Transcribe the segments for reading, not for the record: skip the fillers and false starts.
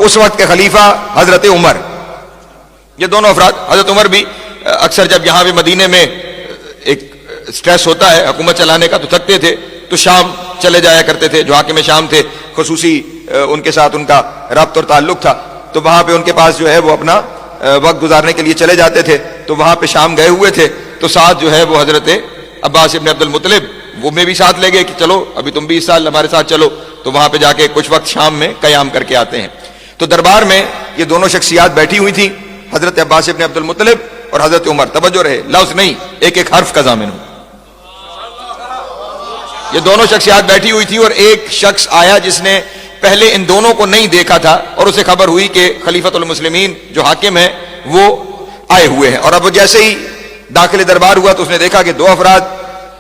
اس وقت کے خلیفہ حضرت عمر، یہ دونوں افراد، حضرت عمر بھی اکثر جب یہاں پہ مدینے میں ایک سٹریس ہوتا ہے حکومت چلانے کا تو تھکتے تھے، تو شام چلے جایا کرتے تھے، جو حاکم شام تھے خصوصی ان کے ساتھ ان کا ربط اور تعلق تھا، تو وہاں پہ ان کے پاس جو ہے وہ اپنا وقت گزارنے کے لیے چلے جاتے تھے، تو وہاں پہ شام گئے ہوئے تھے، تو ساتھ جو ہے وہ حضرت عباس ابن عبد المطلب وہ میں بھی ساتھ لے گئے کہ چلو ابھی تم بھی اس سال ہمارے ساتھ چلو، تو وہاں پہ جا کے کچھ وقت شام میں قیام کر کے آتے ہیں۔ تو دربار میں یہ دونوں شخصیات بیٹھی ہوئی تھیں، حضرت عباس ابن عبد المطلب اور حضرت عمر، توجہ رہے لفظ نہیں ایک ایک حرف کا ضامن ہوں، یہ دونوں شخصیات بیٹھی ہوئی تھی، اور ایک شخص آیا جس نے پہلے ان دونوں کو نہیں دیکھا تھا، اور اسے خبر ہوئی کہ خلیفۃ المسلمین جو حاکم ہیں وہ آئے ہوئے ہیں، اور اب جیسے ہی داخل دربار ہوا تو اس نے دیکھا کہ دو افراد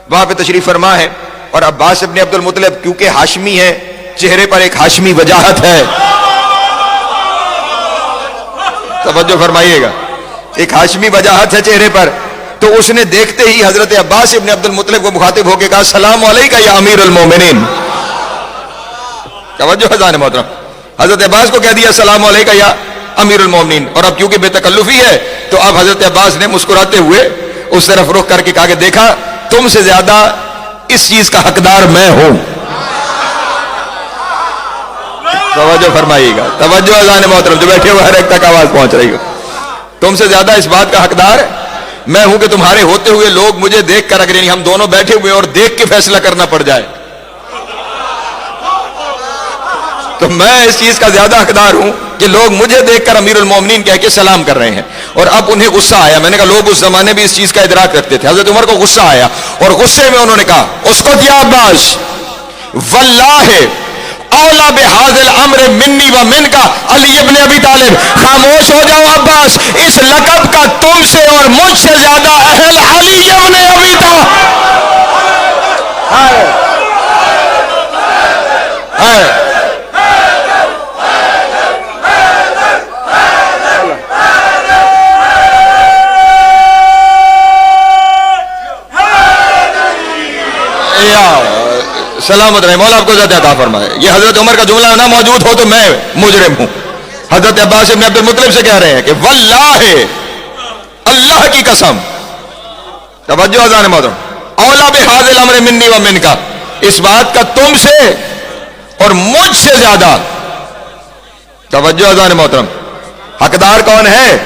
وہاں پہ تشریف فرما ہے، اور عباس ابن عبد المطلب کیونکہ ہاشمی ہے، چہرے پر ایک ہاشمی وجاہت ہے، توجہ فرمائیے گا، ایک ہاشمی وجاہت ہے چہرے پر، تو اس نے دیکھتے ہی حضرت عباس ابن عبد المطلب کو مخاطب ہو کے کہا السلام علیکہ یا امیر المومنین، توجہ حضرات محترم، حضرت عباس کو کہہ دیا السلام علیکہ یا امیر المومنین، اور اب کیونکہ بے تکلفی ہے تو اب حضرت عباس نے مسکراتے ہوئے اس طرف رخ کر کے کہا کہ دیکھا تم سے زیادہ اس چیز کا حقدار میں ہوں، توجہ فرمائیے گا، توجہ حضرات محترم جو بیٹھے ہوئے ہر ایک تک آواز پہنچ رہی ہو، تم سے زیادہ اس بات کا حقدار میں ہوں کہ تمہارے ہوتے ہوئے لوگ مجھے دیکھ کر، اگر یعنی ہم دونوں بیٹھے ہوئے اور دیکھ کے فیصلہ کرنا پڑ جائے تو میں اس چیز کا زیادہ حقدار ہوں کہ لوگ مجھے دیکھ کر امیر المومنین کہہ کے سلام کر رہے ہیں۔ اور اب انہیں غصہ آیا، میں نے کہا لوگ اس زمانے بھی اس چیز کا ادراک رکھتے تھے، حضرت عمر کو غصہ آیا اور غصے میں انہوں نے کہا اسکت یا عباس واللہ اولا بہذا الامر منی و من کا علی ابن ابی طالب، خاموش ہو جاؤ عباس، اس لقب کا تم سے اور مجھ سے زیادہ اہل علی ابن ابی طالب ہے۔ سلامت رہے، مولا آپ کو زیادہ عطا فرمائے۔ یہ حضرت عمر کا جملہ نہ موجود ہو تو میں مجرم ہوں۔ حضرت عباس ابن عبد المطلب سے کہہ رہے ہیں کہ واللہ اللہ کی قسم، توجہ اذان محترم، اولا بہذا الامر منی و من کا، اس بات کا تم سے اور مجھ سے زیادہ، توجہ اذان محترم، حقدار کون ہے؟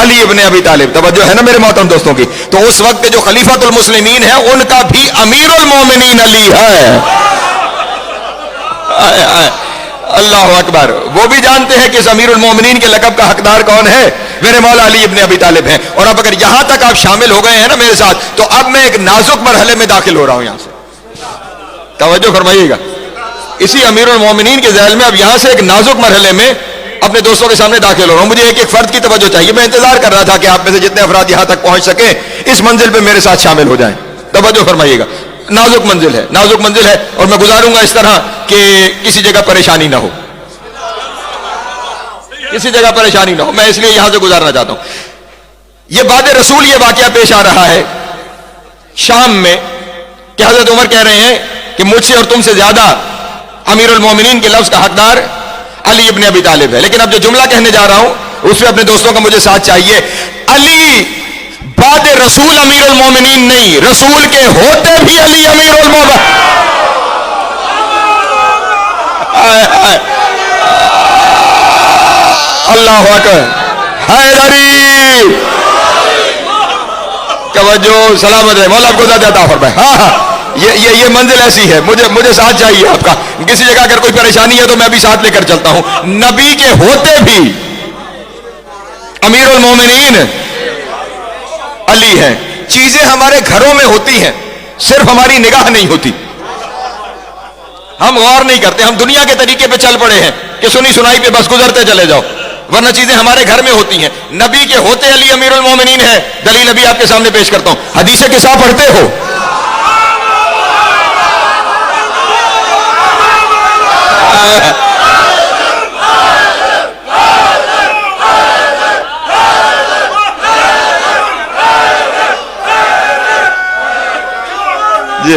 علی ابن ابی طالب، توجہ ہے نا میرے محترم دوستوں کی۔ تو اس وقت کے جو خلیفۃ المسلمین ہیں ان کا بھی امیر المومنین علی ہے، اللہ اکبر، وہ بھی جانتے ہیں کہ اس امیر المومنین کے لقب کا حقدار کون ہے؟ میرے مولا علی ابن ابی طالب ہیں۔ اور اب اگر یہاں تک آپ شامل ہو گئے ہیں نا میرے ساتھ، تو اب میں ایک نازک مرحلے میں داخل ہو رہا ہوں، یہاں سے توجہ فرمائیے گا، اسی امیر المومنین کے ذیل میں اب یہاں سے ایک نازک مرحلے میں اپنے دوستوں کے سامنے داخل ہو رہا ہوں۔ مجھے ایک ایک فرد کی توجہ چاہیے، میں انتظار کر رہا تھا کہ آپ میں سے جتنے افراد یہاں تک پہنچ سکیں اس منزل پہ میرے ساتھ شامل ہو جائیں، توجہ فرمائیے گا، نازک منزل ہے، نازک منزل ہے، اور میں گزاروں گا اس طرح کہ کسی جگہ پریشانی نہ ہو، کسی جگہ پریشانی نہ ہو، میں اس لیے یہاں سے گزارنا چاہتا ہوں۔ یہ بعد رسول یہ واقعہ پیش آ رہا ہے شام میں کہ حضرت عمر کہہ رہے ہیں کہ مجھ سے اور تم سے زیادہ امیر المومنین کے لفظ کا حقدار علی ابن ابی طالب ہے، لیکن اب جو جملہ کہنے جا رہا ہوں اس پہ اپنے دوستوں کا مجھے ساتھ چاہیے۔ علی بعد رسول امیر المومنین نہیں، رسول کے ہوتے بھی علی امیر المومنین، اللہ اکبر، حیدری، توجہ، سلامت ہے، مولا آپ کو زیادہ عطا فرمائے۔ ہاں ہاں، یہ منزل ایسی ہے، مجھے ساتھ چاہیے آپ کا، کسی جگہ اگر کوئی پریشانی ہے تو میں بھی ساتھ لے کر چلتا ہوں۔ نبی کے ہوتے بھی امیر المومنین علی ہیں۔ چیزیں ہمارے گھروں میں ہوتی ہیں، صرف ہماری نگاہ نہیں ہوتی، ہم غور نہیں کرتے، ہم دنیا کے طریقے پہ چل پڑے ہیں کہ سنی سنائی پہ بس گزرتے چلے جاؤ، ورنہ چیزیں ہمارے گھر میں ہوتی ہیں۔ نبی کے ہوتے علی امیر المومنین ہے، دلیل ابھی آپ کے سامنے پیش کرتا ہوں۔ حدیث قصہ پڑھتے ہو؟ جی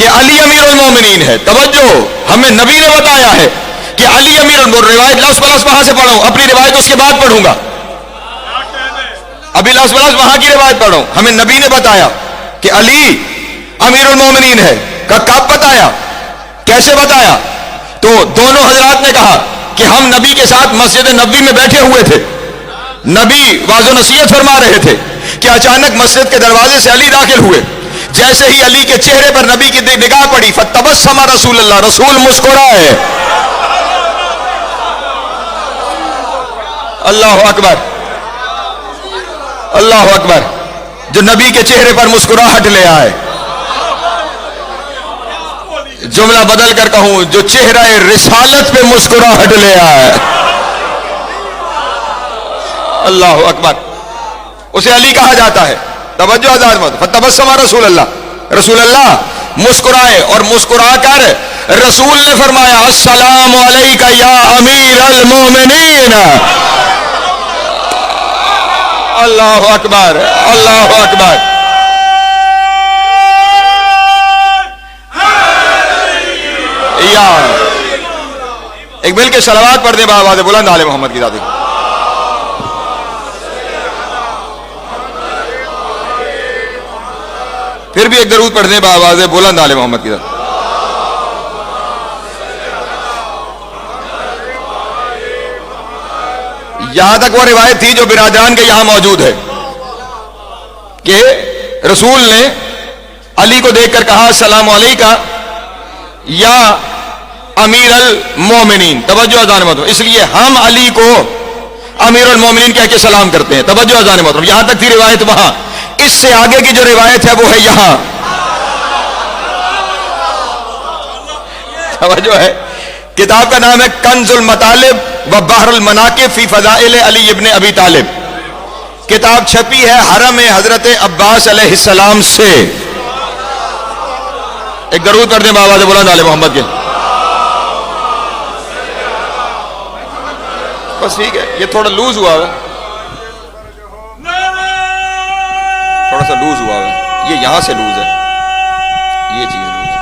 کہ علی امیر المومنین ہے. توجہ, ہمیں نبی نے بتایا ہے کہ علی امیر المومنین. روایت لفظ بلفظ وہاں سے پڑھوں, اپنی روایت اس کے بعد پڑھوں گا. ابھی لفظ بلفظ وہاں کی روایت پڑھوں. ہمیں نبی نے بتایا کہ علی امیر المومنین ہے. کب بتایا, کیسے بتایا؟ تو دونوں حضرات نے کہا کہ ہم نبی کے ساتھ مسجد نبوی میں بیٹھے ہوئے تھے, نبی واعظ و نصیحت فرما رہے تھے کہ اچانک مسجد کے دروازے سے علی داخل ہوئے. جیسے ہی علی کے چہرے پر نبی کی نگاہ پڑی, فتبسم رسول اللہ, رسول مسکرائے. اللہ اکبر, اللہ اکبر. جو نبی کے چہرے پر مسکراہٹ لے آئے. جملہ بدل کر کہوں, جو چہرہ رسالت پہ مسکراہٹ لے آئے. اللہ اکبر. اسے علی کہا جاتا ہے. توجہ آزاد مت. فتبسم رسول اللہ, رسول اللہ مسکرائے, اور مسکرا کر رسول نے فرمایا السلام علیکہ یا امیر المومنین. اللہ اکبر, اللہ اکبر. یا ایک مل کے صلوات پڑھ دیں بآواز بلند آل محمد کی ذات. پھر بھی ایک درود پڑھ دیں بآواز بلند آل محمد کی ذات. یہاں تک وہ روایت تھی جو برادران کے یہاں موجود ہے کہ رسول نے علی کو دیکھ کر کہا السلام علیکہ یا امیر المومنین. توجہ اذان محترم. اس لیے ہم علی کو امیر المومنین کہہ کے سلام کرتے ہیں. توجہ اذان محترم. یہاں تک تھی روایت وہاں. اس سے آگے کی جو روایت ہے وہ ہے یہاں. توجہ ہے. کتاب کا نام ہے کنز المطالب و بحر المناقب فی فضائل علی ابن ابی طالب. کتاب چھپی ہے حرم حضرت عباس علیہ السلام سے. ایک درود کر دیں بآواز بلند آل محمد کے. بس ٹھیک ہے, یہ تھوڑا لوز ہوا ہے, تھوڑا سا لوز ہوا ہے, یہ یہاں سے لوز ہے, یہ چیز لوز ہے.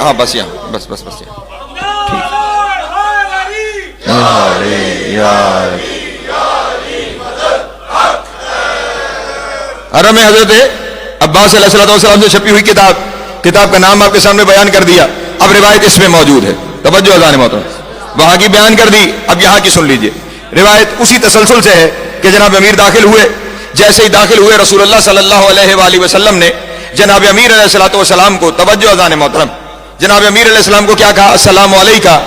ہاں بس یہاں, بس بس بس یہاں. حرم حضرت عباس علیہ السلام سے چھپی ہوئی کتاب. کتاب کا نام آپ کے سامنے بیان کر دیا. اب روایت اس میں موجود ہے. توجہ اذان محترم. وہاں کی بیان کر دی, اب یہاں کی سن لیجئے. روایت اسی تسلسل سے ہے کہ جناب امیر داخل ہوئے. جیسے ہی داخل ہوئے رسول اللہ صلی اللہ علیہ وآلہ وسلم نے جناب امیر علیہ السلام کو, توجہ اذان محترم, جناب امیر علیہ السلام کو کیا کہا السلام علیکہ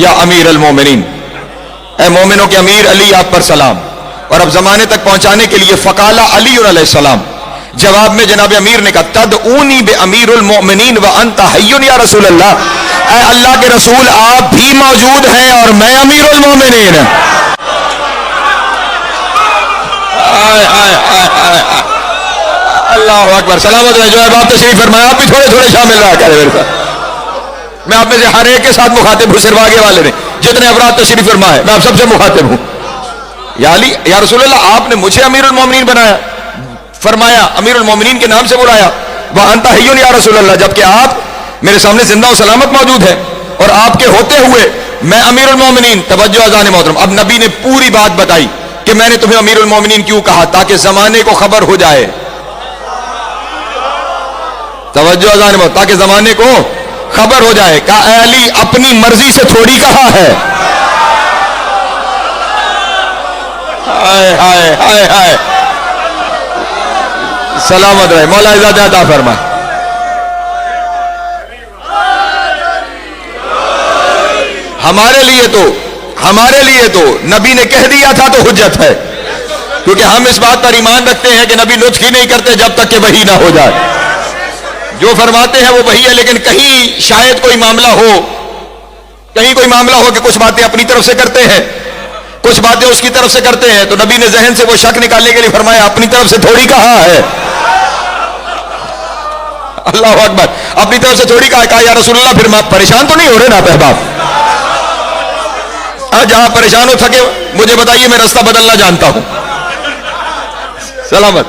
یا امیر المومنین. اے مومنوں کے امیر علی آپ پر سلام. اور اب زمانے تک پہنچانے کے لیے فقال علی علیہ السلام, جواب میں جناب امیر نے کہا تدعونی بامیر المؤمنین وانت حی یا رسول اللہ. اے اللہ کے رسول آپ بھی موجود ہیں اور میں امیر المؤمنین. اللہ اکبر. سلامت رہے. جو ہے آپ تشریف فرمائے, آپ بھی تھوڑے تھوڑے شامل رہا کریں میرے ساتھ. میں آپ میں سے ہر ایک کے ساتھ مخاطب ہوں, صرف آگے والے نے جتنے افراد تشریف فرمائے میں آپ سب سے مخاطب ہوں. یا علی یا رسول اللہ آپ نے مجھے امیر المومنین بنایا, فرمایا امیر المومنین کے نام سے بلایا. وانت حی یا رسول اللہ, جبکہ آپ میرے سامنے زندہ و سلامت موجود ہیں اور آپ کے ہوتے ہوئے میں امیر المومنین. توجہ اذان محترم. اب نبی نے پوری بات بتائی کہ میں نے تمہیں امیر المومنین کیوں کہا, تاکہ زمانے کو خبر ہو جائے. توجہ اذان محترم. تاکہ زمانے کو خبر ہو جائے. کہا اے علی اپنی مرضی سے تھوڑی کہا ہے. ہائے ہائے ہائے ہائے. سلامت رہے. مولا عزت عطا فرمائے. ہمارے لیے تو نبی نے کہہ دیا تھا تو حجت ہے, کیونکہ ہم اس بات پر ایمان رکھتے ہیں کہ نبی لطف ہی نہیں کرتے جب تک کہ وحی نہ ہو جائے. جو فرماتے ہیں وہ وحی ہے, لیکن کہیں شاید کوئی معاملہ ہو کہ کچھ باتیں اپنی طرف سے کرتے ہیں, کچھ باتیں اس کی طرف سے کرتے ہیں, تو نبی نے ذہن سے وہ شک نکالنے کے لیے فرمایا اپنی طرف سے تھوڑی کہا ہے. اللہ اکبر. اپنی طرف سے تھوڑی کہا یا رسول اللہ پھر پریشان تو نہیں ہو رہے نا احباب؟ جہاں پریشان ہو تھکے مجھے بتائیے, میں راستہ بدلنا جانتا ہوں. سلامت.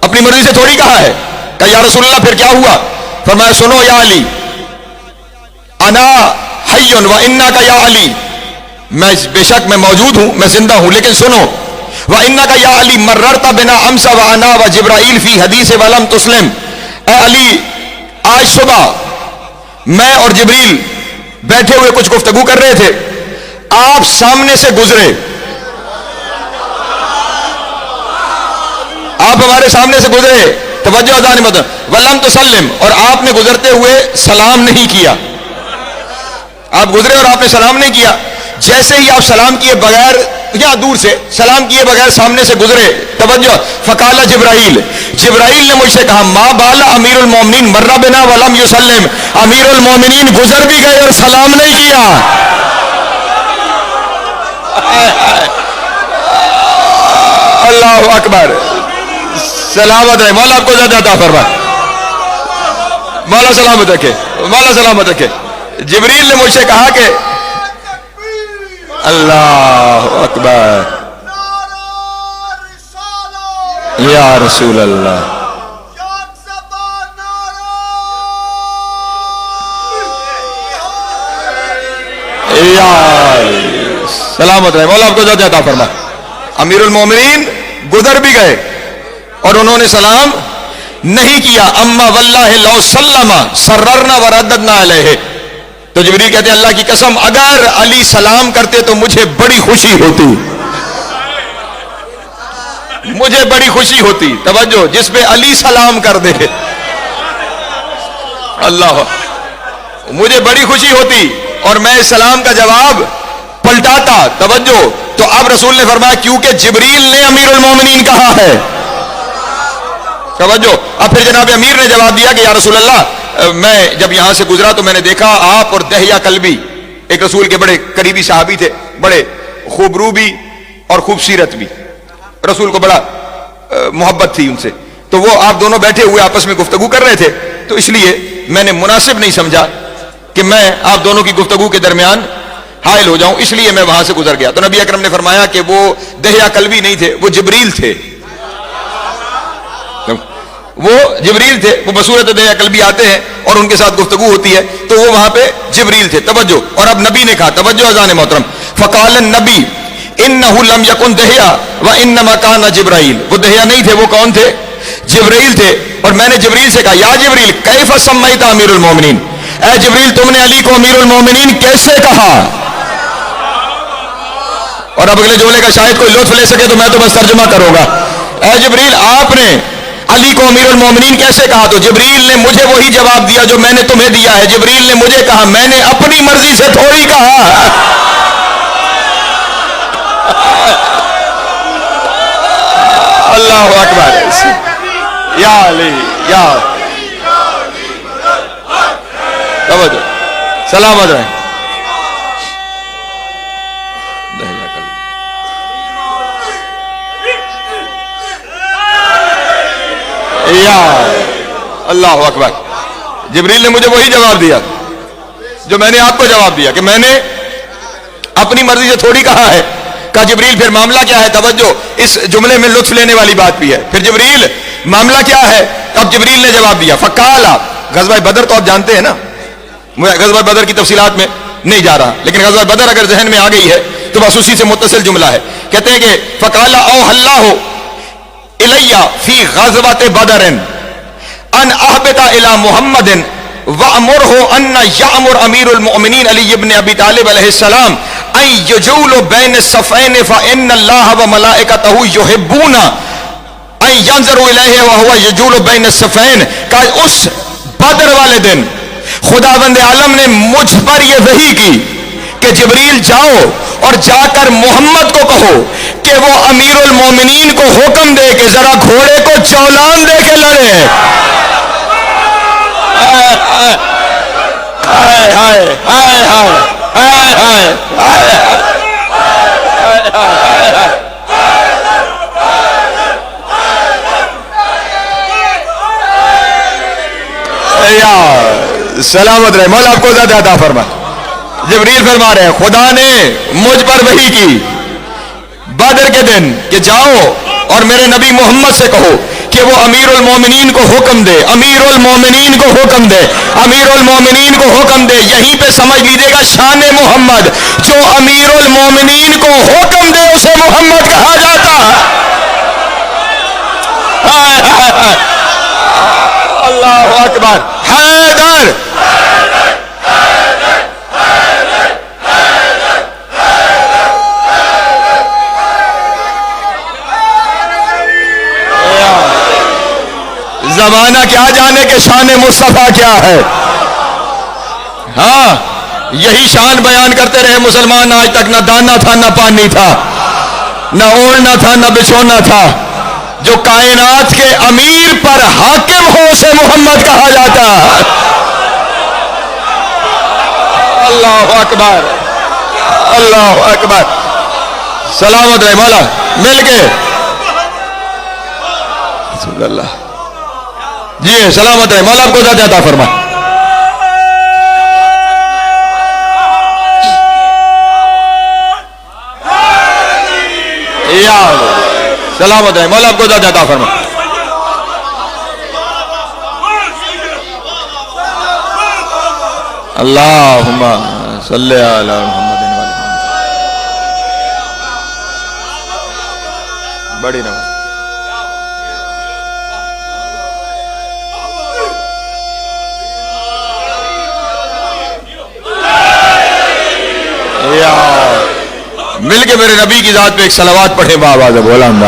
اپنی مرضی سے تھوڑی کہا ہے. کہا یا رسول اللہ پھر کیا ہوا؟ فرمایا سنو یا علی، انا حی و انک یا علی، میں بے شک میں موجود ہوں، میں زندہ ہوں، لیکن سنو وَإِنَّكَ يَا عَلِي مَرَّرْتَ بِنَا أَمْسَ وَأَنَا وَجِبْرَائِيلُ فِي حَدِيثٍ وَلَمْ تُسْلِمْ. اے علی، آج صبح میں اور جبریل بیٹھے ہوئے کچھ گفتگو کر رہے تھے، آپ سامنے سے گزرے، آپ ہمارے سامنے سے گزرے، توجہ اذان مت، وَلَمْ تُسَلِّمْ، اور آپ نے گزرتے ہوئے سلام نہیں کیا. آپ گزرے اور آپ نے سلام نہیں کیا. جیسے ہی آپ سلام کیے بغیر یا دور سے سلام کیے بغیر سامنے سے گزرے، توجہ، فقال جبرائیل، جبرائیل نے مجھ سے کہا ما بالا امیر المومنین مر بنا ولم یسلم، امیر المومنین گزر بھی گئے اور سلام نہیں کیا. اللہ اکبر. سلامت رہے، مولا آپ کو زیادہ عطا فرمائے، مولا سلامت رکھے، مولا سلامت رکھے. جبریل نے مجھ سے کہا کہ اللہ اکبر یا رسول اللہ، یا سلامت رہے، مولا آپ کو زیادہ عطا فرمائے. امیر المومنین گزر بھی گئے اور انہوں نے سلام نہیں کیا. اما واللہ لو سلم سررنا ورددنا علیہ. تو جبریل کہتے ہیں اللہ کی قسم اگر علی سلام کرتے تو مجھے بڑی خوشی ہوتی، مجھے بڑی خوشی ہوتی. توجہ، جس پہ علی سلام کر دے، اللہ، مجھے بڑی خوشی ہوتی اور میں اس سلام کا جواب پلٹاتا. توجہ، تو اب رسول نے فرمایا کیونکہ جبریل نے امیر المومنین کہا ہے. توجہ، اب پھر جناب امیر نے جواب دیا کہ یا رسول اللہ میں جب یہاں سے گزرا تو میں نے دیکھا آپ اور دہیا کلبی، ایک رسول کے بڑے قریبی صحابی تھے، بڑے خوبرو بھی اور خوبصیرت بھی، رسول کو بڑا محبت تھی ان سے، تو وہ آپ دونوں بیٹھے ہوئے آپس میں گفتگو کر رہے تھے، تو اس لیے میں نے مناسب نہیں سمجھا کہ میں آپ دونوں کی گفتگو کے درمیان حائل ہو جاؤں، اس لیے میں وہاں سے گزر گیا. تو نبی اکرم نے فرمایا کہ وہ دہیا کلبی نہیں تھے، وہ جبریل تھے، وہ جبریل تھے، وہ بصورت دہیا کلبی آتے ہیں اور ان کے ساتھ گفتگو ہوتی ہے، تو وہ وہاں پہ جبریل تھے. توجہ، اور اب نبی نے کہا، توجہ اذان محترم، فقال النبی انہ لم یکن دہیا وانما کان جبرائیل. وہ دہیا نہیں تھے، وہ کون تھے؟ جبریل تھے. اور میں نے جبریل سے کہا یا جبریل کیف سمیت امیر المومنین، اے جبریل تم نے علی کو امیر المومنین کیسے کہا؟ اور اب اگلے جملے کا شاید کوئی لطف لے سکے تو میں تو بس ترجمہ کروں گا. اے جبریل آپ نے علی کو امیر المومنین کیسے کہا؟ تو جبریل نے مجھے وہی جواب دیا جو میں نے تمہیں دیا ہے. جبریل نے مجھے کہا، میں نے اپنی مرضی سے تھوڑی کہا. اللہ اکبر، یا علی، یا توجہ، سلامت رہیں. یا اللہ اکبر. جبریل نے مجھے وہی جواب دیا جو میں نے آپ کو جواب دیا کہ میں نے اپنی مرضی سے تھوڑی کہا ہے. کہا جبریل پھر معاملہ کیا ہے؟ توجہ، اس جملے میں لطف لینے والی بات بھی ہے. پھر جبریل معاملہ کیا ہے؟ اب جبریل نے جواب دیا فقالا. غزوہ بدر تو آپ جانتے ہیں نا، میں غزوہ بدر کی تفصیلات میں نہیں جا رہا، لیکن غزوہ بدر اگر ذہن میں آ گئی ہے تو بس اسی سے متصل جملہ ہے. کہتے ہیں کہ فقالا او اللہ الیہ فی غزوۃ بدر ان اہبط الی محمد وامرہ ان یامر امیر المؤمنین علی ابن ابی طالب علیہ السلام ان یجول بین الصفین فان اللہ وملائکتہ یحبون ان ینظروا الیہ وہو یجول بین الصفین. کہ اس بدر والے دن خداوند عالم نے مجھ پر یہ وحی کی کہ جبریل جاؤ اور جا کر محمد کو کہو کہ وہ امیر المومنین کو حکم دے کہ ذرا گھوڑے کو چولان دے کے لڑے. سلامت رہے، مولا آپ کو زیادہ عطا فرمائے. جبریل فرما رہے ہیں خدا نے مجھ پر وحی کی بدر کے دن کہ جاؤ اور میرے نبی محمد سے کہو کہ وہ امیر المومنین کو حکم دے، امیر المومنین کو حکم دے، امیر المومنین کو حکم دے. یہیں پہ سمجھ لیجیے گا شان محمد. جو امیر المومنین کو حکم دے اسے محمد کہا جاتا ہے. اللہ اکبر. حیدر. زمانہ کیا جانے کہ شان مصطفیٰ کیا ہے. ہاں یہی شان بیان کرتے رہے مسلمان آج تک. نہ دانا تھا نہ پانی تھا، نہ اوڑھنا تھا نہ بچھونا تھا. جو کائنات کے امیر پر حاکم ہو اسے محمد کہا جاتا ہے. اللہ اکبر. اللہ اکبر. سلامت رہے مولا. مل کے رسول اللہ. جی سلامت رہے مولا. آپ کو ذات عطا فرما. سلامت رہے مولا. آپ کو ذات عطا فرما. اللہم صلی علی محمد. بڑی نماز. مل کے میرے نبی کی ذات پہ ایک صلوات پڑھے بآواز بلند.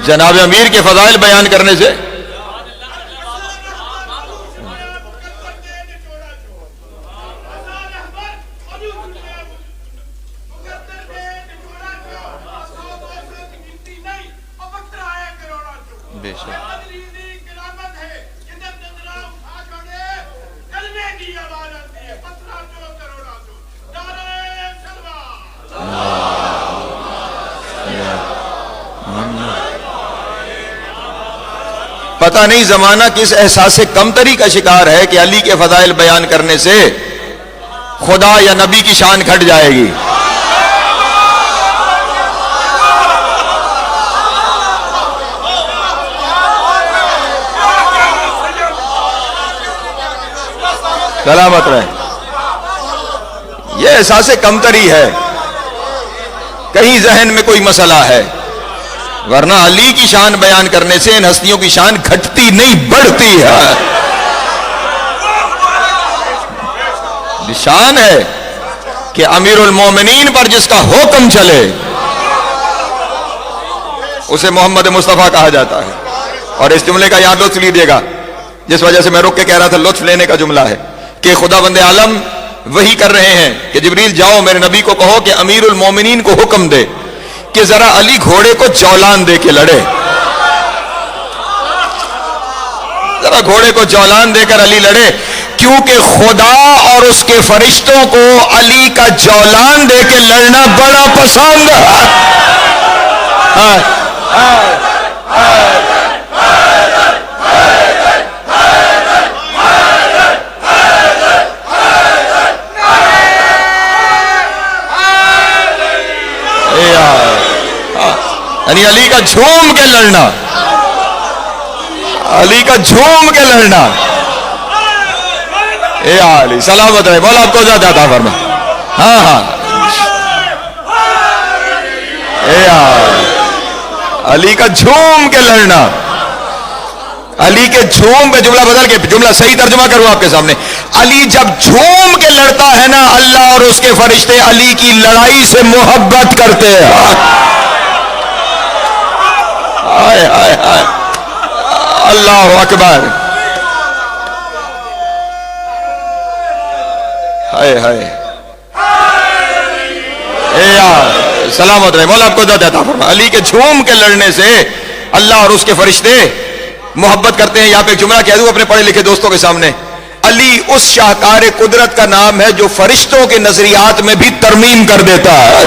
جناب امیر کے فضائل بیان کرنے سے بے شک پتہ نہیں زمانہ کس احساس سے کمتری کا شکار ہے کہ علی کے فضائل بیان کرنے سے خدا یا نبی کی شان گھٹ جائے گی. سلامت رہے. یہ احساس کمتری ہے. کہیں ذہن میں کوئی مسئلہ ہے، ورنہ علی کی شان بیان کرنے سے ان ہستیوں کی شان گھٹتی نہیں بڑھتی ہے. شان ہے کہ امیر المومنین پر جس کا حکم چلے اسے محمد مصطفیٰ کہا جاتا ہے. اور اس جملے کا یاد لطف لیجیے گا جس وجہ سے میں رک کے کہہ رہا تھا لطف لینے کا جملہ ہے کہ خدا بند عالم وہی کر رہے ہیں کہ جبریل جاؤ میرے نبی کو کہو کہ امیر المومنین کو حکم دے کہ ذرا علی گھوڑے کو جولان دے کے لڑے. ذرا گھوڑے کو جولان دے کر علی لڑے، کیونکہ خدا اور اس کے فرشتوں کو علی کا جولان دے کے لڑنا بڑا پسند ہے. یعنی علی کا جھوم کے لڑنا، علی کا جھوم کے لڑنا. اے علی سلامت رہے مولا. آپ کو زیادہ عطا فرما. ہاں ہاں اے علی کا جھوم کے لڑنا. علی کے جھوم پہ جملہ بدل کے جملہ صحیح ترجمہ کروں آپ کے سامنے. علی جب جھوم کے لڑتا ہے نا، اللہ اور اس کے فرشتے علی کی لڑائی سے محبت کرتے ہیں. آئے آئے آئے. اللہ اکبر. ہائے ہائے. اے یار سلامت رہے مولا. آپ کو زیادہ عطا فرما. علی کے جھوم کے لڑنے سے اللہ اور اس کے فرشتے محبت کرتے ہیں. یہاں پہ ایک جملہ کہہ دوں اپنے پڑھے لکھے دوستوں کے سامنے. علی اس شاہکار قدرت کا نام ہے جو فرشتوں کے نظریات میں بھی ترمیم کر دیتا ہے.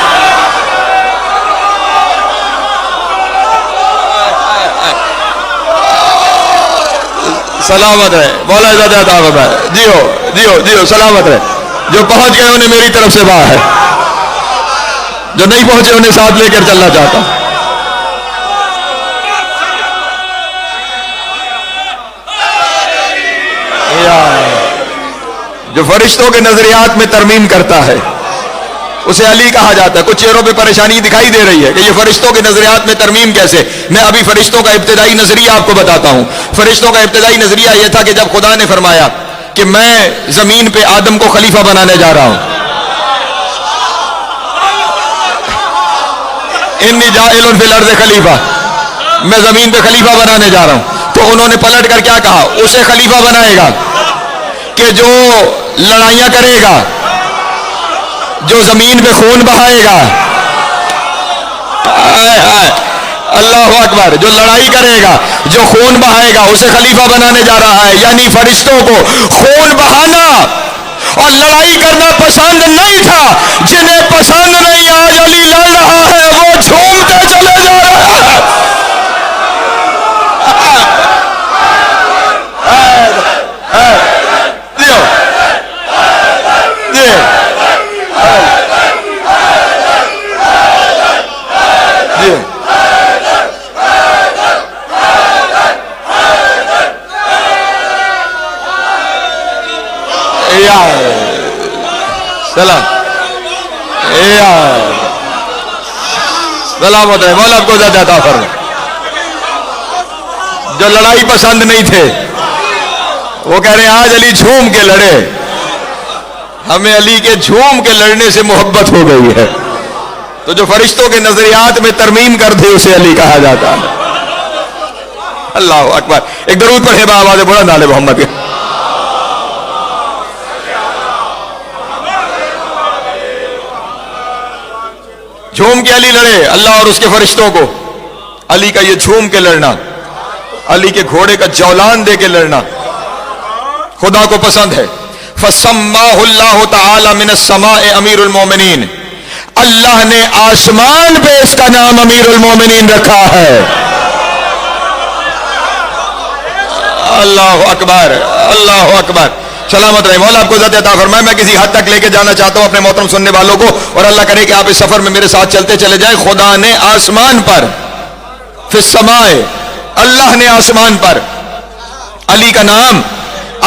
سلامت رہے مولا. زیادہ عطا فرما. جیو جیو جیو سلامت رہے. جو پہنچ گئے انہیں میری طرف سے دعا ہے، جو نہیں پہنچے انہیں ساتھ لے کر چلنا چاہتا ہوں۔ جو فرشتوں کے نظریات میں ترمیم کرتا ہے اسے علی کہا جاتا ہے۔ کچھ چہروں پہ پریشانی دکھائی دے رہی ہے کہ یہ فرشتوں کے نظریات میں ترمیم کیسے؟ میں ابھی فرشتوں کا ابتدائی نظریہ آپ کو بتاتا ہوں۔ فرشتوں کا ابتدائی نظریہ یہ تھا کہ جب خدا نے فرمایا کہ میں زمین پہ آدم کو خلیفہ بنانے جا رہا ہوں، انی جاعل فی الارض خلیفہ، میں زمین پہ خلیفہ بنانے جا رہا ہوں، تو انہوں نے پلٹ کر کیا کہا؟ اسے خلیفہ بنائے گا کہ جو لڑائیاں کرے گا، جو زمین پہ خون بہائے گا، اللہ اکبر، جو لڑائی کرے گا، جو خون بہائے گا، اسے خلیفہ بنانے جا رہا ہے۔ یعنی فرشتوں کو خون بہانا اور لڑائی کرنا پسند نہیں تھا۔ جنہیں پسند نہیں آج علی لڑ رہا ہے وہ جھومتے چلے جا رہے ہیں۔ سلامت ہے مولا آپ کو زیادہ عطا فرمائے۔ جو لڑائی پسند نہیں تھے وہ کہہ رہے ہیں آج علی جھوم کے لڑے، ہمیں علی کے جھوم کے لڑنے سے محبت ہو گئی ہے۔ تو جو فرشتوں کے نظریات میں ترمیم کر دے اسے علی کہا جاتا ہے۔ اللہ اکبر، ایک درود پڑھے بآواز بلند آل محمد کے۔ جھوم کے علی لڑے، اللہ اور اس کے فرشتوں کو علی کا یہ جھوم کے لڑنا، علی کے گھوڑے کا جولان دے کے لڑنا خدا کو پسند ہے۔ فَسَمَّاهُ اللَّهُ تَعَالَى مِنَ السَّمَاءِ امیر المومنین، اللہ نے آسمان پہ اس کا نام امیر المومنین رکھا ہے۔ اللہ اکبر، اللہ اکبر، سلامت رہے مولا آپ کو ذات عطا فرمائے۔ میں کسی حد تک لے کے جانا چاہتا ہوں اپنے محترم سننے والوں کو، اور اللہ کرے کہ آپ اس سفر میں میرے ساتھ چلتے چلے جائیں۔ خدا نے آسمان پر، فی السماء، اللہ نے آسمان پر علی کا نام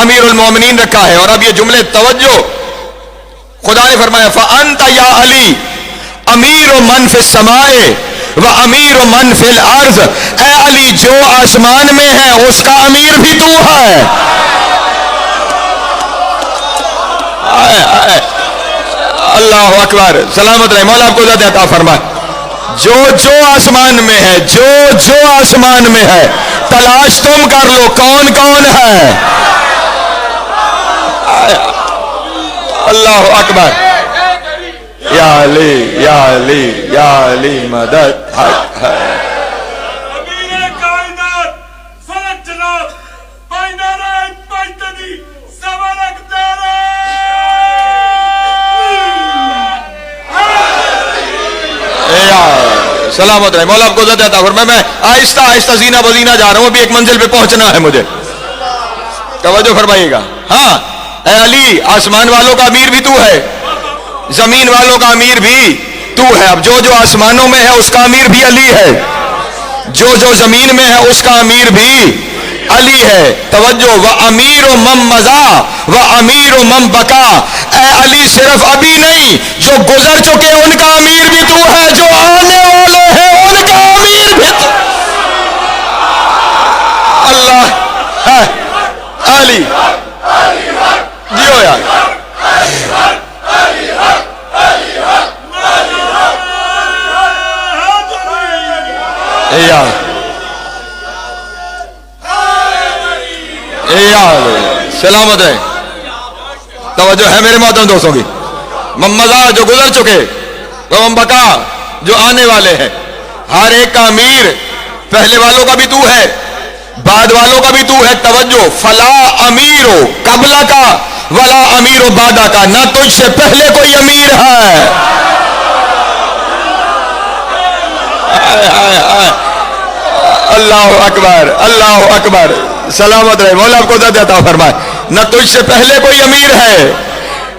امیر المومنین رکھا ہے۔ اور اب یہ جملے توجہ، خدا نے فرمایا فَأَنْتَ يَا عَلِي امیر من فی السماء و امیر من فی الارض، اے علی جو آسمان میں ہے اس کا امیر بھی تو ہے۔ اللہ اکبر، سلامت رہے مولا آپ کو ذات عطا فرمائے۔ جو جو آسمان میں ہے، جو جو آسمان میں ہے، تلاش تم کر لو کون کون ہے۔ اللہ اکبر، یا علی یا علی یا علی مدد حق ہے۔ سلامت رہے مولا آپ کو ذات عطا فرمائے۔ میں آہستہ آہستہ زینہ بزینہ جا رہا ہوں، ابھی ایک منزل پہ پہنچنا ہے مجھے، توجہ فرمائیے گا۔ ہاں اے علی آسمان والوں کا امیر بھی تو ہے، زمین والوں کا امیر بھی تو ہے۔ اب جو جو آسمانوں میں ہے اس کا امیر بھی علی ہے، جو جو زمین میں ہے اس کا امیر بھی علی ہے۔ توجہ، وَأَمِيرُ مَن مَضَىٰ وَأَمِيرُ مَن بَقَىٰ، اے علی صرف ابھی نہیں، جو گزر چکے ان کا امیر بھی تو ہے، جو آنے والے ہیں ان کا امیر بھی تو۔ اللہ ہے علی، جیو یار، سلامت ہے، توجہ ہے میرے محترم دوستوں کی۔ ممزا جو گزر چکے، وہ بقا جو آنے والے ہیں، ہر ایک کا امیر پہلے والوں کا بھی تو ہے، بعد والوں کا بھی تو ہے۔ توجہ، فلا امیرو قبلہ کا ولا امیرو بعدہ کا، نہ تجھ سے پہلے کوئی امیر ہے۔ اللہ اکبر، اللہ اکبر، سلامت رہے مولا آپ کو ذات عطا فرمائے۔ نہ تجھ سے پہلے کوئی امیر ہے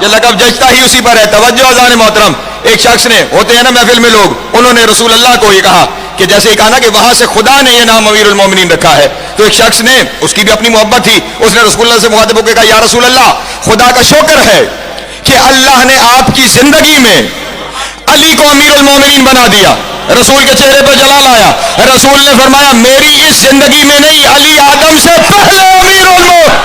یہ لقب جچتا ہی اسی پر ہے. توجہ اذان محترم. ایک شخص نے, ہوتے ہیں نا محفل میں لوگ, انہوں نے رسول اللہ کو یہ کہا کہ جیسے ہی کہا نا کہ وہاں سے خدا نے یہ نام امیر المومنین رکھا ہے, تو ایک شخص نے, اس کی بھی اپنی محبت تھی, اس نے رسول اللہ سے مخاطب ہو کے کہا یا رسول اللہ, خدا کا شکر ہے کہ اللہ نے آپ کی زندگی میں علی کو امیر المومنین بنا دیا. رسول کے چہرے پر جلال آیا. رسول نے فرمایا میری اس زندگی میں نہیں, علی آدم سے پہلے امیر المومنین.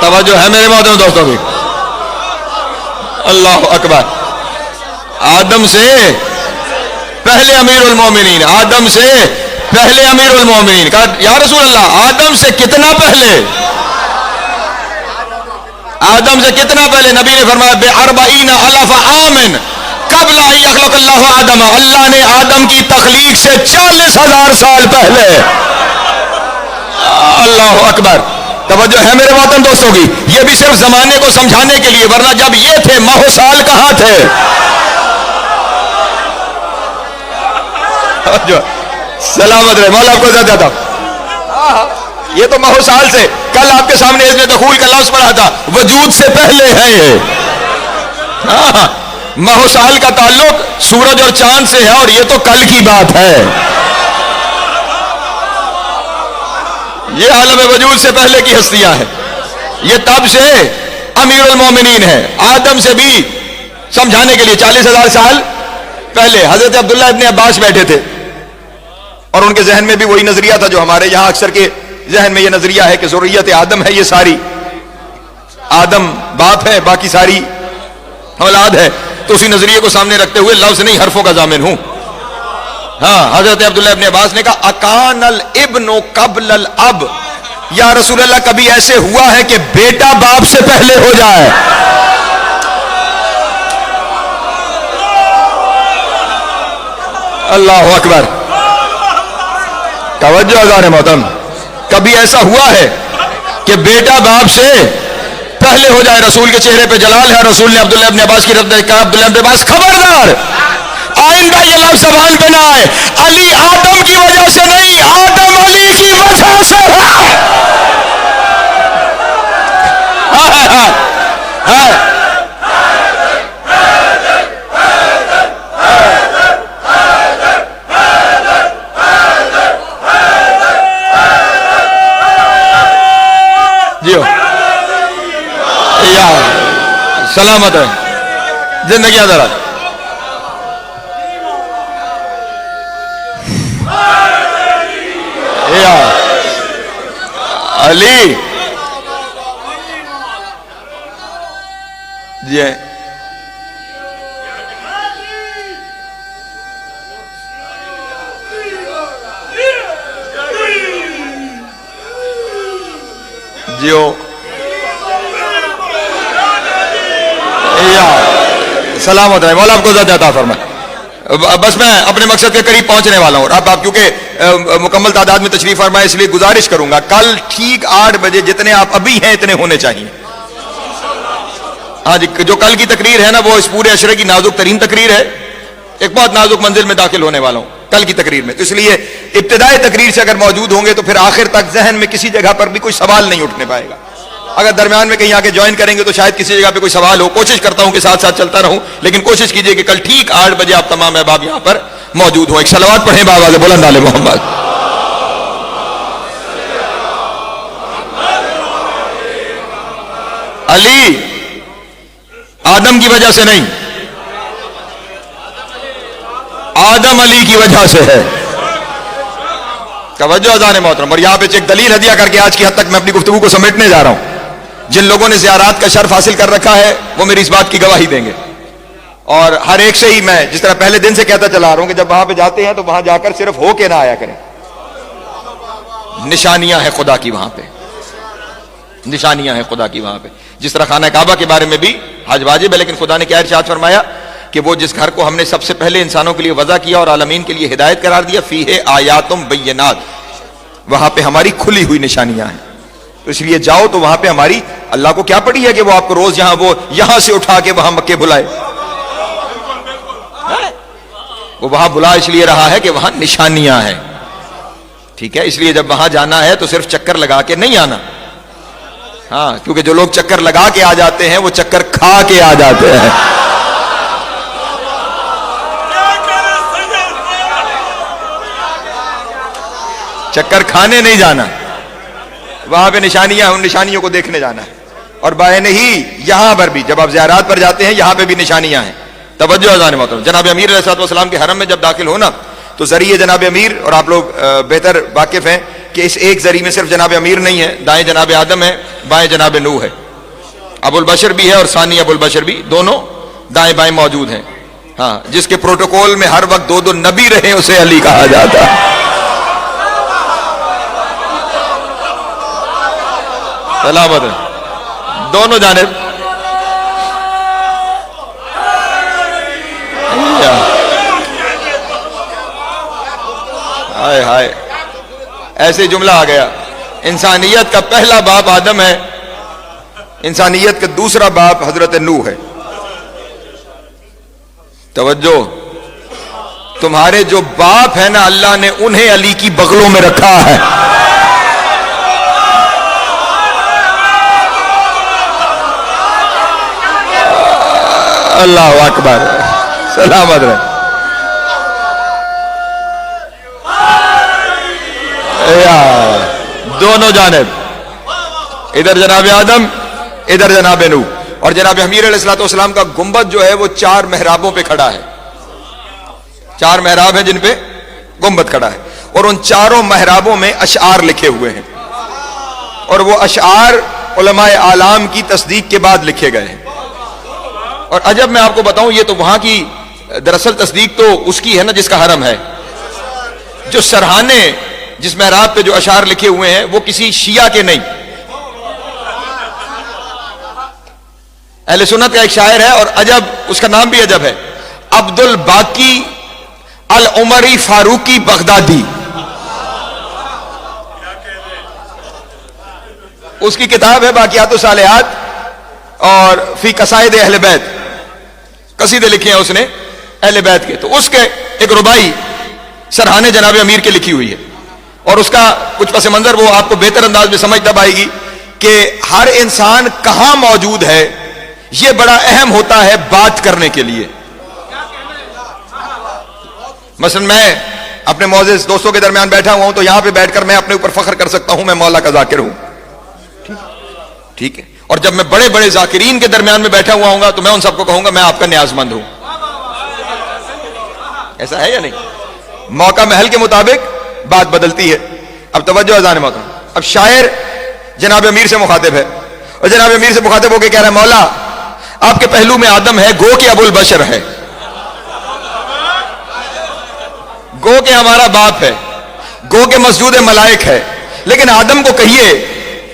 توجہ ہے میرے محترم دوستوں کی. اللہ اکبر. آدم سے پہلے امیر المومنین, آدم سے پہلے امیر المومنین. کہا یا رسول اللہ آدم سے کتنا پہلے, آدم سے کتنا پہلے؟ نبی نے فرمایا بِأَرْبَعِينَ أَلْفَ عَامٍ قبل ان یخلق اللہ آدم, اللہ نے آدم کی تخلیق سے 40,000 سال پہلے. اللہ اکبر. توجہ ہے میرے محترم دوستوں کی. یہ بھی صرف زمانے کو سمجھانے کے لیے, ورنہ جب یہ تھے ماہ سال کہاں تھے. سلامت رہے, مولا آپ کو زیادہ تھا. یہ تو ماہ سال سے, کل آپ کے سامنے اس نے دخول کا لفظ پڑھا تھا, وجود سے پہلے ہے یہ. ماہ سال کا تعلق سورج اور چاند سے ہے, اور یہ تو کل کی بات ہے. یہ عالم وجود سے پہلے کی ہستیاں ہیں. یہ تب سے امیر المومنین ہے. آدم سے بھی سمجھانے کے لیے 40,000 سال پہلے حضرت عبداللہ ابن عباس بیٹھے تھے, اور ان کے ذہن میں بھی وہی نظریہ تھا جو ہمارے یہاں اکثر کے ذہن میں یہ نظریہ ہے کہ ذریت آدم ہے, یہ ساری آدم باپ ہے, باقی ساری اولاد ہے. تو اسی نظریے کو سامنے رکھتے ہوئے لفظ نہیں حرفوں کا ضامن ہوں. ہاں, حضرت عبداللہ ابن عباس نے کہا اکان الابن قبل الاب, یا رسول اللہ کبھی ایسے ہوا ہے کہ بیٹا باپ سے پہلے ہو جائے. اللہ اکبر. توجہ اذان محترم. کبھی ایسا ہوا ہے کہ بیٹا باپ سے پہلے ہو جائے. رسول کے چہرے پہ جلال ہے. رسول نے عبداللہ ابن عباس کی رد کہا عبداللہ ابن عباس خبردار, آئندہ یہ لفظ زبان پہ نہ آئے. علی آدم کی وجہ سے نہیں, آدم علی کی وجہ سے ہے. جیو یا سلامت ہے, زندگی ذرا. علی جی جیو سلامت ہے. مولا آپ کو زیادہ عطا فرمائے. بس میں اپنے مقصد کے قریب پہنچنے والا ہوں. اب آپ کیونکہ مکمل تعداد میں تشریف فرمائے, اس لیے گزارش کروں گا کل ٹھیک 8 بجے جتنے آپ ابھی ہیں اتنے ہونے چاہیے. ہاں جی, جو کل کی تقریر ہے نا وہ اس پورے عشرے کی نازک ترین تقریر ہے. ایک بہت نازک منزل میں داخل ہونے والا ہوں کل کی تقریر میں, تو اس لیے ابتدائی تقریر سے اگر موجود ہوں گے تو پھر آخر تک ذہن میں کسی جگہ پر بھی کوئی سوال نہیں اٹھنے پائے گا. اگر درمیان میں کہیں آ کے جوائن کریں گے تو شاید کسی جگہ پہ کوئی سوال ہو. کوشش کرتا ہوں کہ ساتھ ساتھ چلتا رہوں, لیکن کوشش کیجئے کہ کل ٹھیک 8 بجے آپ تمام احباب یہاں پر موجود ہوں. ایک صلوات پڑھیں بآواز بلند آل محمد. علی آدم کی وجہ سے نہیں, آدم علی کی وجہ سے ہے. توجہ اذان محترم. اور یہاں پہ ایک دلیل ہدیہ کر کے آج کی حد تک میں اپنی گفتگو کو سمیٹنے جا رہا ہوں. جن لوگوں نے زیارات کا شرف حاصل کر رکھا ہے وہ میری اس بات کی گواہی دیں گے, اور ہر ایک سے ہی میں جس طرح پہلے دن سے کہتا چلا رہا ہوں کہ جب وہاں پہ جاتے ہیں تو وہاں جا کر صرف ہو کے نہ آیا کریں. نشانیاں ہیں خدا کی وہاں پہ, نشانیاں ہیں خدا کی وہاں پہ. جس طرح خانہ کعبہ کے بارے میں بھی حج واجب ہے, لیکن خدا نے کیا ارشاد فرمایا کہ وہ جس گھر کو ہم نے سب سے پہلے انسانوں کے لیے وضع کیا اور عالمین کے لیے ہدایت قرار دیا, فیہ آیاتم بینات, وہاں پہ ہماری کھلی ہوئی نشانیاں ہیں. تو اس لیے جاؤ تو وہاں پہ ہماری, اللہ کو کیا پڑی ہے کہ وہ آپ کو روز یہاں سے اٹھا کے وہاں مکے بلائے؟ وہ وہاں بلا اس لیے رہا ہے کہ وہاں نشانیاں ہیں. ٹھیک ہے, اس لیے جب وہاں جانا ہے تو صرف چکر لگا کے نہیں آنا. ہاں, کیونکہ جو لوگ چکر لگا کے آ جاتے ہیں وہ چکر کھا کے آ جاتے ہیں. چکر کھانے نہیں جانا, وہاں پہ نشانیاں, ان نشانیوں کو دیکھنے جانا ہے. اور بائیں ہی یہاں پر بھی جب آپ زیارات پر جاتے ہیں یہاں پہ بھی نشانیاں ہیں. توجہ اذان محترم, جناب امیر علیہ الصلوۃ والسلام کے حرم میں جب داخل ہونا تو ذریعے جناب امیر, اور آپ لوگ بہتر واقف ہیں کہ اس ایک ذریعے میں صرف جناب امیر نہیں ہے, دائیں جناب آدم ہے, بائیں جناب نوح ہے, ابو البشر بھی ہے اور ثانی ابو البشر بھی, دونوں دائیں بائیں موجود ہیں. ہاں, جس کے پروٹوکول میں ہر وقت دو نبی رہے اسے علی کہا جاتا ہے. سلامت ہے دونوں جانب. ہائے ہائے, ایسے جملہ آ گیا, انسانیت کا پہلا باپ آدم ہے, انسانیت کا دوسرا باپ حضرت نوح ہے. توجہ, تمہارے جو باپ ہے نا اللہ نے انہیں علی کی بغلوں میں رکھا ہے. اللہ اکبر, سلامت رہے. دونوں جانب, ادھر جناب آدم ادھر جناب نوح. اور جناب امیر علیہ الصلوۃ والسلام کا گنبد جو ہے وہ 4 محرابوں پہ کھڑا ہے. 4 محراب ہیں جن پہ گنبد کھڑا ہے, اور ان 4 محرابوں میں اشعار لکھے ہوئے ہیں, اور وہ اشعار علماء اعلام کی تصدیق کے بعد لکھے گئے ہیں. اور عجب میں آپ کو بتاؤں, یہ تو وہاں کی دراصل تصدیق تو اس کی ہے نا جس کا حرم ہے. جو سرہانے, جس محراب پہ جو اشعار لکھے ہوئے ہیں وہ کسی شیعہ کے نہیں. اہل سنت کا ایک شاعر ہے, اور عجب, اس کا نام بھی عجب ہے, عبد الباقی العمری فاروقی بغدادی. اس کی کتاب ہے باقیات الصالحات اور فی قصائد اہل بیت, قصیدے لکھے ہیں اس نے اہل بیت کے. تو اس کے ایک ربائی سرہانے جناب امیر کے لکھی ہوئی ہے, اور اس کا کچھ پس منظر وہ آپ کو بہتر انداز میں سمجھ تب آئے گی کہ ہر انسان کہاں موجود ہے یہ بڑا اہم ہوتا ہے بات کرنے کے لیے. مثلا میں اپنے معزز دوستوں کے درمیان بیٹھا ہوا ہوں تو یہاں پہ بیٹھ کر میں اپنے اوپر فخر کر سکتا ہوں, میں مولا کا ذاکر ہوں. ٹھیک ہے, اور جب میں بڑے بڑے ذاکرین کے درمیان میں بیٹھا ہوا ہوں گا تو میں ان سب کو کہوں گا میں آپ کا نیاز مند ہوں. ایسا ہے یا نہیں؟ موقع محل کے مطابق بات بدلتی ہے. اب توجہ اذان محترم, اب شاعر جناب امیر سے مخاطب ہے, اور جناب امیر سے مخاطب ہو کے کہہ رہا ہے مولا آپ کے پہلو میں آدم ہے, گو کہ ابو البشر ہے, گو کہ ہمارا باپ ہے, گو کہ مسجود ملائک ہے, لیکن آدم کو کہیے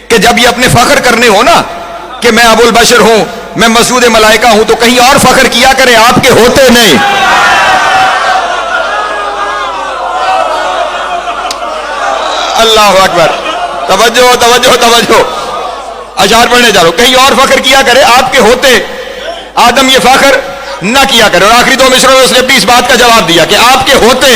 کہ جب یہ اپنے فخر کرنے ہو نا کہ میں ابو البشر ہوں, میں مسجود ملائکہ ہوں, تو کہیں اور فخر کیا کرے, آپ کے ہوتے نہیں. اللہ اکبر, توجہ توجہ توجہ, اشعار پڑھنے جا رہا ہوں, کہیں اور فخر کیا کرے, آپ کے ہوتے آدم یہ فخر نہ کیا کرے. اور آخری 2 مصروں میں اس نے اپنی اس بات کا جواب دیا کہ آپ کے ہوتے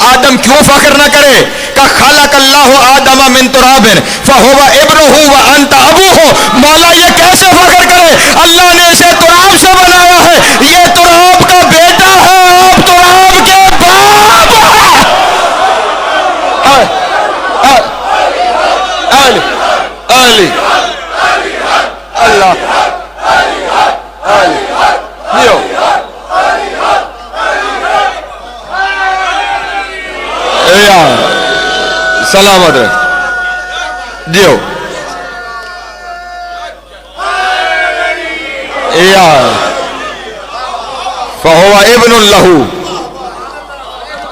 آدم کیوں فخر نہ کرے, کہ خلق اللہ آدم من تراب فہو ابنہ وانت ابوہ. مولا یہ کیسے فخر کرے, اللہ نے اسے تراب سے بنایا ہے, یہ تراب کا بیٹا ہے, آپ تراب کے باپ ہیں. علی اللہ سلامت رہے دیو. فہو ابن لہ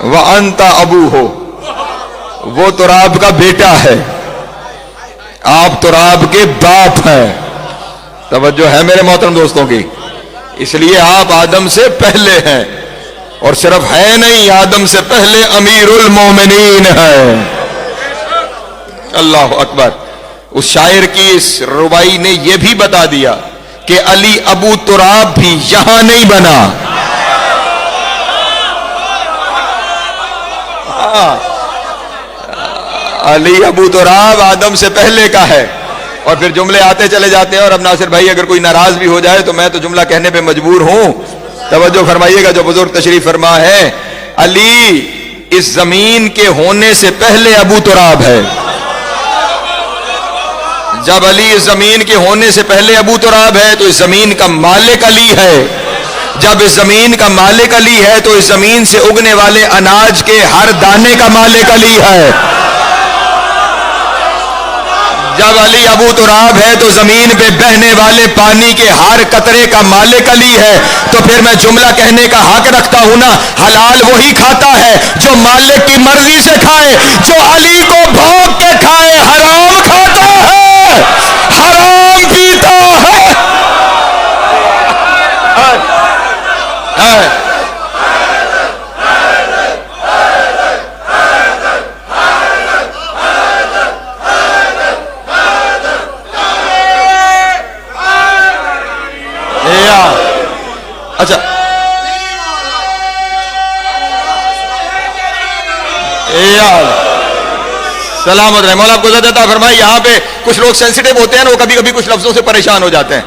وانت ابوہ, وہ تراب کا بیٹا ہے, آپ تراب کے باپ ہیں. توجہ ہے میرے محترم دوستوں کی, اس لیے آپ آدم سے پہلے ہیں, اور صرف ہے نہیں, آدم سے پہلے امیر المومنین ہیں. اللہ اکبر. اس شاعر کی اس ربائی نے یہ بھی بتا دیا کہ علی ابو تراب بھی یہاں نہیں بنا. علی ابو تراب آدم سے پہلے کا ہے. اور پھر جملے آتے چلے جاتے ہیں. اور اب ناصر بھائی اگر کوئی ناراض بھی ہو جائے تو میں تو جملہ کہنے پہ مجبور ہوں. توجہ فرمائیے گا جو بزرگ تشریف فرما ہے. علی اس زمین کے ہونے سے پہلے ابو تراب ہے. جب علی اس زمین کے ہونے سے پہلے ابو تراب ہے تو اس زمین کا مالک علی ہے. جب اس زمین کا مالک علی ہے تو اس زمین سے اگنے والے اناج کے ہر دانے کا مالک علی ہے. جب علی ابو تراب ہے تو زمین پہ بہنے والے پانی کے ہر قطرے کا مالک علی ہے. تو پھر میں جملہ کہنے کا حق رکھتا ہوں نا. حلال وہی کھاتا ہے جو مالک کی مرضی سے کھائے. جو علی کو بھونک کے کھائے حرام کھاتا ہے, حرام پیتا ہے. اچھا سلامت رہے. مولا آپ کو عزت عطا فرمائے. یہاں پہ کچھ لوگ سینسیٹیو ہوتے ہیں نا, وہ کبھی کبھی کچھ لفظوں سے پریشان ہو جاتے ہیں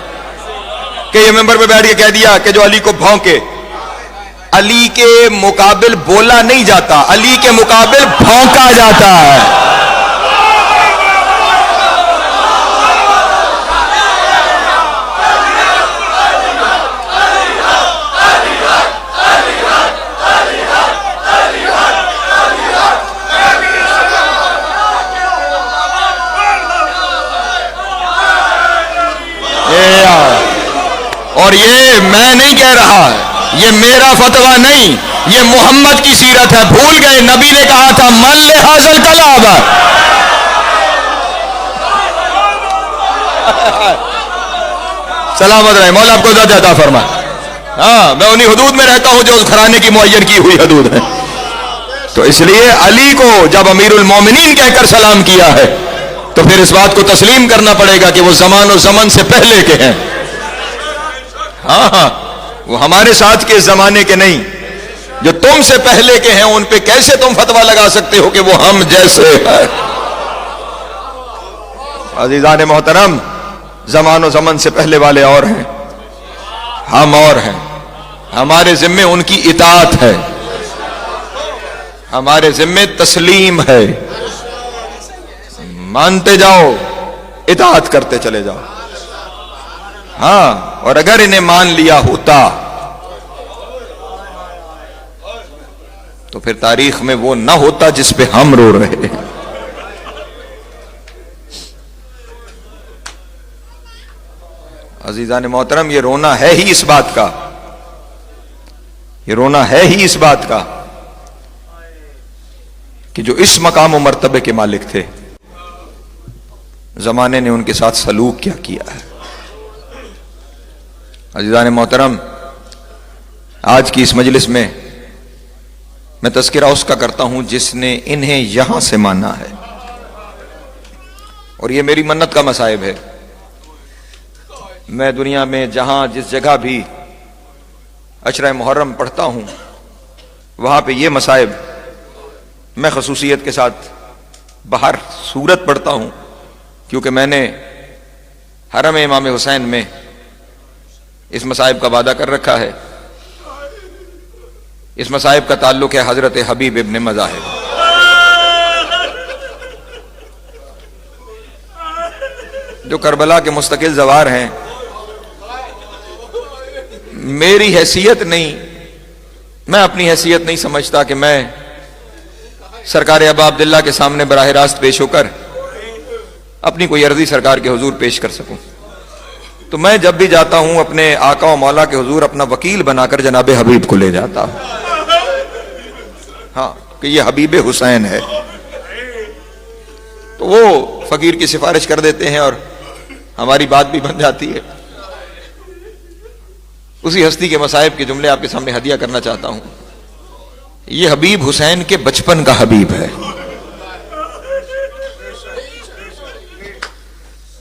کہ یہ ممبر پہ بیٹھ کے کہہ دیا کہ جو علی کو بھونکے. علی کے مقابل بولا نہیں جاتا, علی کے مقابل بھونکا جاتا ہے. اور یہ میں نہیں کہہ رہا, یہ میرا فتویٰ نہیں, یہ محمد کی سیرت ہے. بھول گئے نبی نے کہا تھا من لحاظ الکلام. سلامت رہے. مولا آپ کو عزت عطا فرمائے. ہاں میں انہی حدود میں رہتا ہوں جو اس گھرانے کی معین کی ہوئی حدود ہے. تو اس لیے علی کو جب امیر المومنین کہہ کر سلام کیا ہے تو پھر اس بات کو تسلیم کرنا پڑے گا کہ وہ زمان و زمن سے پہلے کے ہیں. ہاں وہ ہمارے ساتھ کے زمانے کے نہیں, جو تم سے پہلے کے ہیں ان پہ کیسے تم فتویٰ لگا سکتے ہو کہ وہ ہم جیسے ہیں. عزیزان محترم, زمان و زمن سے پہلے والے اور ہیں, ہم اور ہیں. ہمارے ذمے ان کی اطاعت ہے, ہمارے ذمے تسلیم ہے. مانتے جاؤ, اطاعت کرتے چلے جاؤ. ہاں اور اگر انہیں مان لیا ہوتا تو پھر تاریخ میں وہ نہ ہوتا جس پہ ہم رو رہے ہیں. عزیزان محترم, یہ رونا ہے ہی اس بات کا, یہ رونا ہے ہی اس بات کا کہ جو اس مقام و مرتبے کے مالک تھے, زمانے نے ان کے ساتھ سلوک کیا کیا ہے. عزیزان محترم, آج کی اس مجلس میں میں تذکرہ اس کا کرتا ہوں جس نے انہیں یہاں سے مانا ہے, اور یہ میری منت کا مصائب ہے. میں دنیا میں جہاں جس جگہ بھی عشرہ محرم پڑھتا ہوں وہاں پہ یہ مصائب میں خصوصیت کے ساتھ باہر صورت پڑھتا ہوں, کیونکہ میں نے حرم امام حسین میں اس مصائب کا وعدہ کر رکھا ہے. اس مصائب کا تعلق ہے حضرت حبیب ابن مذاہب. جو کربلا کے مستقل زوار ہیں. میری حیثیت نہیں, میں اپنی حیثیت نہیں سمجھتا کہ میں سرکار ابا عبداللہ کے سامنے براہ راست پیش ہو کر اپنی کوئی عرضی سرکار کے حضور پیش کر سکوں. تو میں جب بھی جاتا ہوں اپنے آقا و مولا کے حضور اپنا وکیل بنا کر جناب حبیب کو لے جاتا ہوں. ہاں کہ یہ حبیب حسین ہے. تو وہ فقیر کی سفارش کر دیتے ہیں اور ہماری بات بھی بن جاتی ہے. اسی ہستی کے مصائب کے جملے آپ کے سامنے ہدیہ کرنا چاہتا ہوں. یہ حبیب حسین کے بچپن کا حبیب ہے.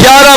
11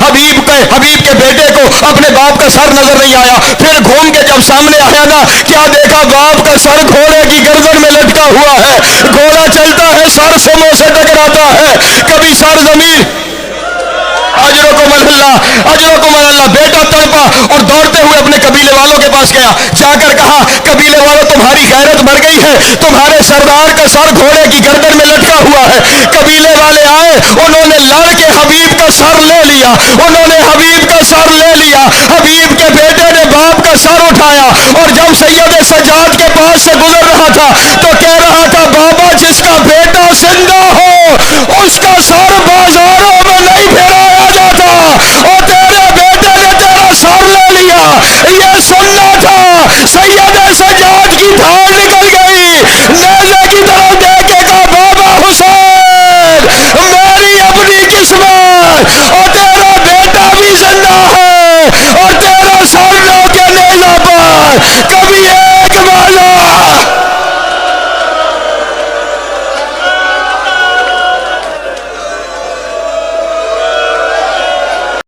حبیب کے بیٹے کو اپنے باپ کا سر نظر نہیں آیا. پھر گھوم کے جب سامنے آیا نا, کیا دیکھا؟ باپ کا سر گھوڑے کی گردن میں لٹکا ہوا ہے. گھوڑا چلتا ہے, سر سے منہ سے ٹکراتا ہے, کبھی سر زمین. اجرکم اللہ. بیٹا تڑپا اور دوڑتے ہوئے اپنے قبیلے والوں کے پاس گیا. جا کر کہا, قبیلے والوں تمہاری غیرت مر گئی ہے, تمہارے سردار کا سر گھوڑے کی گردن میں لٹکا ہوا ہے. قبیلے والے آئے, انہوں نے لڑ کے حبیب کا سر لے لیا. حبیب کے بیٹے نے باپ کا سر اٹھایا, اور جب سید سجاد کے پاس سے گزر رہا تھا تو کہہ